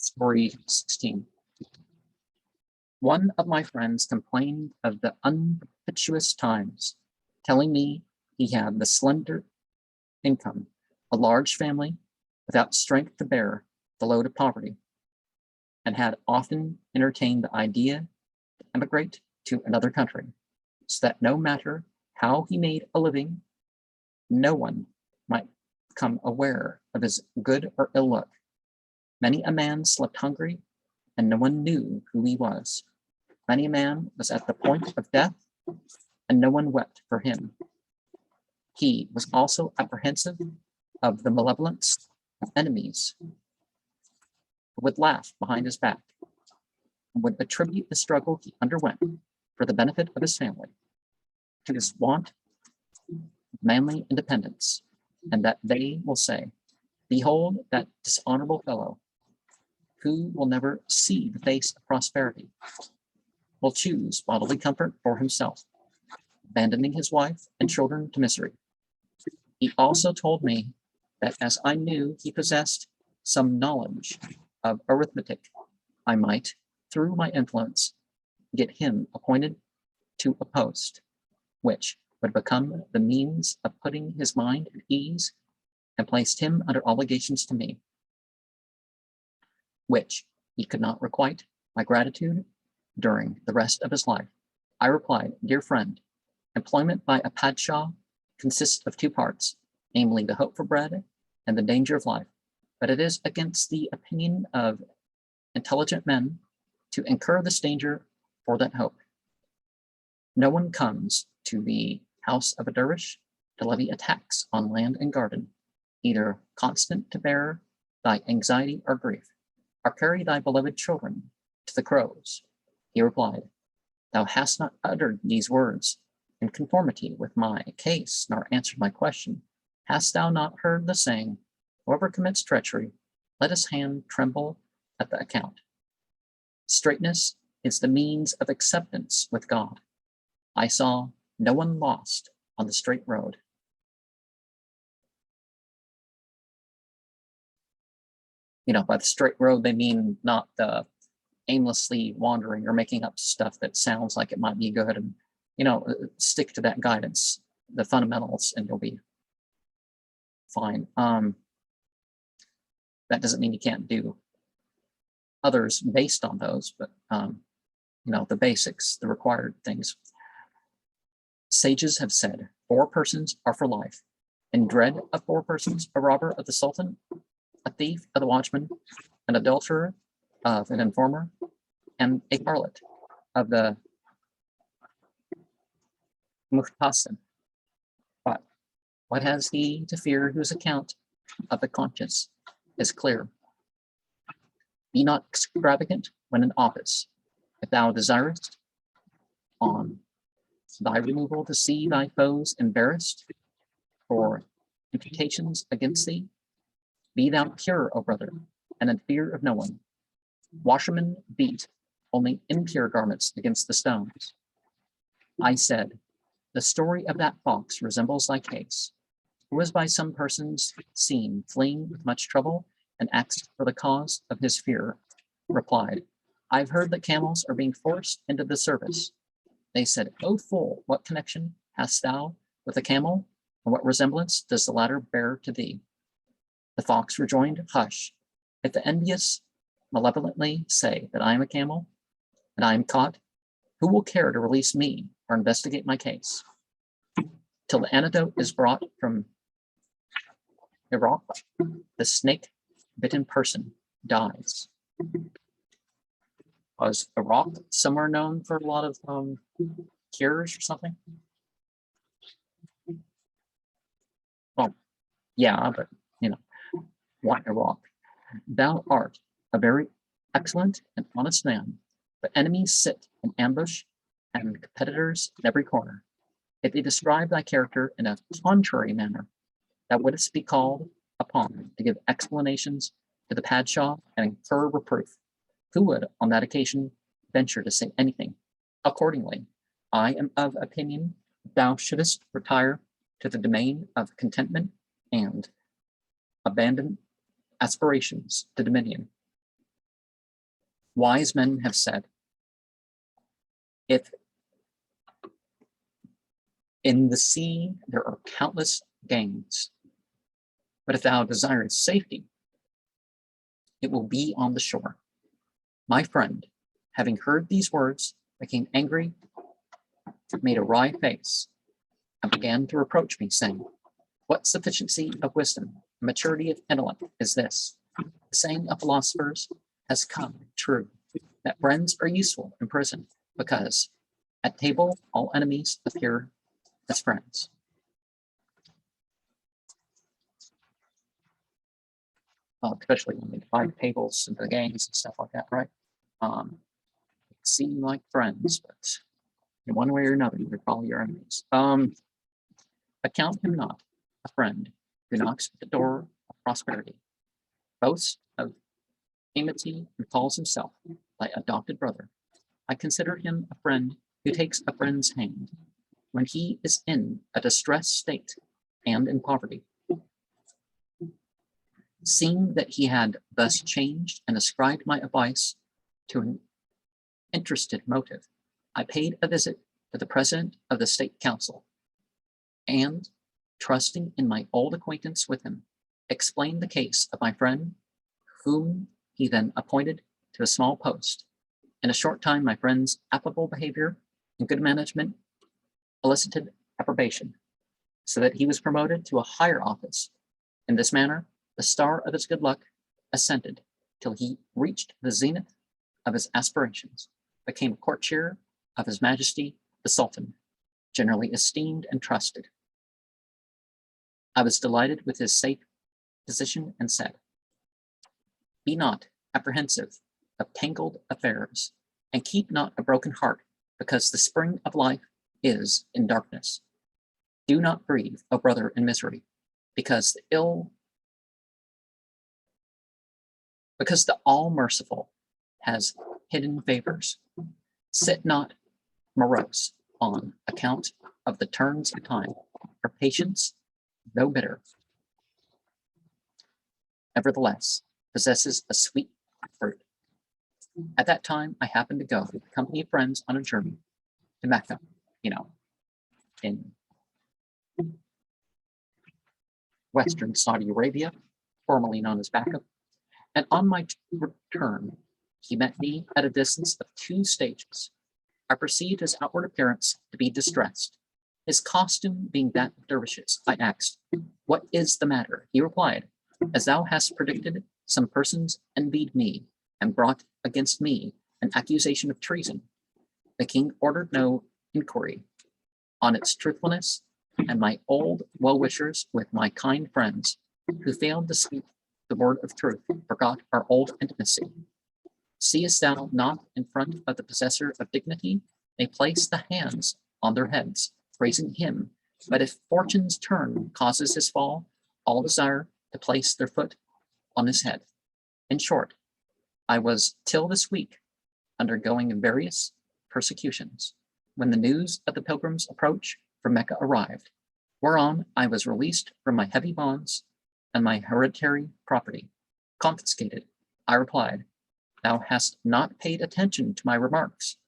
Story 16. One of my friends complained of the unpropitious times, telling me he had the slender income, a large family without strength to bear the load of poverty, and had often entertained the idea to emigrate to another country, so that no matter how he made a living, no one might become aware of his good or ill luck. Many a man slept hungry, and no one knew who he was. Many a man was at the point of death, and no one wept for him. He was also apprehensive of the malevolence of enemies who would laugh behind his back and would attribute the struggle he underwent for the benefit of his family to his want of manly independence, and that they will say, "Behold that dishonorable fellow, who will never see the face of prosperity, will choose bodily comfort for himself, abandoning his wife and children to misery." He also told me that as I knew he possessed some knowledge of arithmetic, I might, through my influence, get him appointed to a post, which would become the means of putting his mind at ease and placed him under obligations to me, which he could not requite my gratitude during the rest of his life. I replied, "Dear friend, employment by a padshah consists of two parts, namely the hope for bread and the danger of life. But it is against the opinion of intelligent men to incur this danger for that hope. No one comes to the house of a dervish to levy a tax on land and garden, either constant to bear thy anxiety or grief, or carry thy beloved children to the crows." He replied, "Thou hast not uttered these words in conformity with my case, nor answered my question. Hast thou not heard the saying, whoever commits treachery, let his hand tremble at the account? Straightness is the means of acceptance with God. I saw no one lost on the straight road." By the straight road, they mean not the aimlessly wandering or making up stuff that sounds like it might be good, and stick to that guidance, the fundamentals, and you'll be fine. That doesn't mean you can't do others based on those, but the basics, the required things. Sages have said 4 persons are for life. In dread of 4 persons, a robber of the sultan, a thief of the watchman, an adulterer of an informer, and a harlot of the muhtasim. But what has he to fear whose account of the conscience is clear? Be not extravagant when in office. If thou desirest on thy removal to see thy foes embarrassed for imputations against thee, be thou pure, O brother, and in fear of no one. Washermen beat only impure garments against the stones. I said, the story of that fox resembles thy case, who was by some persons seen fleeing with much trouble, and asked for the cause of his fear, replied, I've heard that camels are being forced into the service. They said, O fool, what connection hast thou with a camel, and what resemblance does the latter bear to thee? The fox rejoined, Hush, if the envious malevolently say that I am a camel, and I am caught, who will care to release me or investigate my case? Till the antidote is brought from Iraq, the snake-bitten person dies. Was Iraq somewhere known for a lot of cures or something? Well, yeah, but why Iraq? Thou art a very excellent and honest man, but enemies sit in ambush and competitors in every corner. If they describe thy character in a contrary manner, thou wouldst be called upon to give explanations to the Padshah and incur reproof. Who would, on that occasion, venture to say anything? Accordingly, I am of opinion thou shouldest retire to the domain of contentment and abandon aspirations to dominion. Wise men have said, if in the sea there are countless gains, but if thou desirest safety, it will be on the shore. My friend, having heard these words, became angry, made a wry face, and began to reproach me, saying, what sufficiency of wisdom, maturity of intellect is this? The saying of philosophers has come true, that friends are useful in prison, because at table all enemies appear as friends. Especially when they divide tables into gangs and stuff like that, right? Seem like friends, but in one way or another, they're probably your enemies. Account him not a friend who knocks at the door of prosperity, boasts of amity, and calls himself thy adopted brother. I consider him a friend who takes a friend's hand when he is in a distressed state and in poverty. Seeing that he had thus changed and ascribed my advice to an interested motive, I paid a visit to the president of the state council, and, trusting in my old acquaintance with him, explained the case of my friend, whom he then appointed to a small post. In a short time, my friend's affable behavior and good management elicited approbation, so that he was promoted to a higher office. In this manner, the star of his good luck ascended till he reached the zenith of his aspirations, became a courtier of His Majesty the Sultan, generally esteemed and trusted. I was delighted with his safe position and said, be not apprehensive of tangled affairs, and keep not a broken heart, because the spring of life is in darkness. Do not grieve, O brother, in misery, because the all-merciful has hidden favors. Sit not morose on account of the turns of time, for patience, though bitter, nevertheless possesses a sweet fruit. At that time, I happened to go with a company of friends on a journey to Mecca, in Western Saudi Arabia, formerly known as Mecca. And on my return, he met me at a distance of 2 stages. I perceived his outward appearance to be distressed. His costume being that of dervishes, I asked, what is the matter? He replied, as thou hast predicted, some persons envied me and brought against me an accusation of treason. The king ordered no inquiry on its truthfulness, and my old well-wishers with my kind friends, who failed to speak the word of truth, forgot our old intimacy. Seest thou not in front of the possessor of dignity, they place the hands on their heads, praising him, but if fortune's turn causes his fall, all desire to place their foot on his head. In short, I was till this week undergoing various persecutions, when the news of the pilgrim's approach from Mecca arrived, whereon I was released from my heavy bonds and my hereditary property confiscated. I replied, thou hast not paid attention to my remarks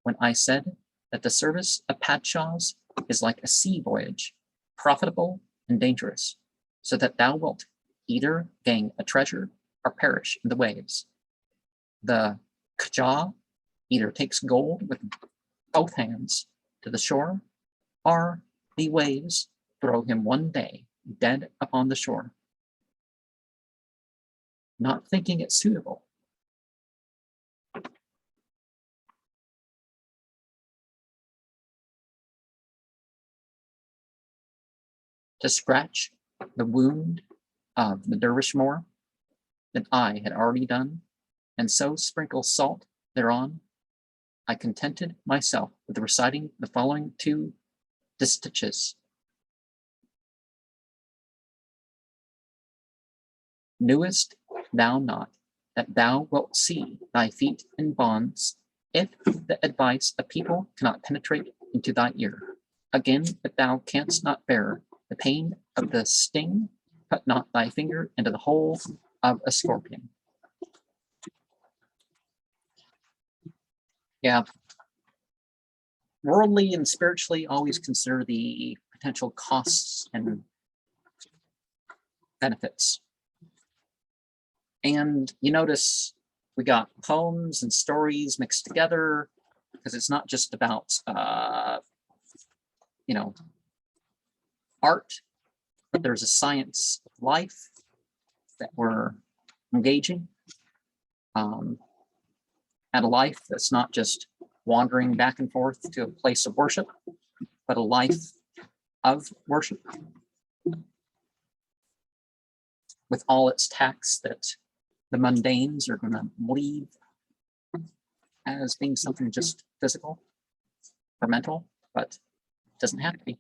when I said that the service of Padshahs is like a sea voyage, profitable and dangerous, so that thou wilt either gain a treasure or perish in the waves. The Khajah either takes gold with both hands to the shore, or the waves throw him one day dead upon the shore. Not thinking it suitable to scratch the wound of the dervish more than I had already done, and so sprinkle salt thereon, I contented myself with reciting the following 2 distiches. Knewest thou not that thou wilt see thy feet in bonds, if the advice of people cannot penetrate into thy ear? Again, if thou canst not bear the pain of the sting, put not thy finger into the hole of a scorpion. Yeah. Worldly and spiritually, always consider the potential costs and benefits. And you notice we got poems and stories mixed together, because it's not just about, art, but there's a science of life that we're engaging, at a life that's not just wandering back and forth to a place of worship, but a life of worship with all its tasks that the mundanes are going to leave as being something just physical or mental, but it doesn't have to be.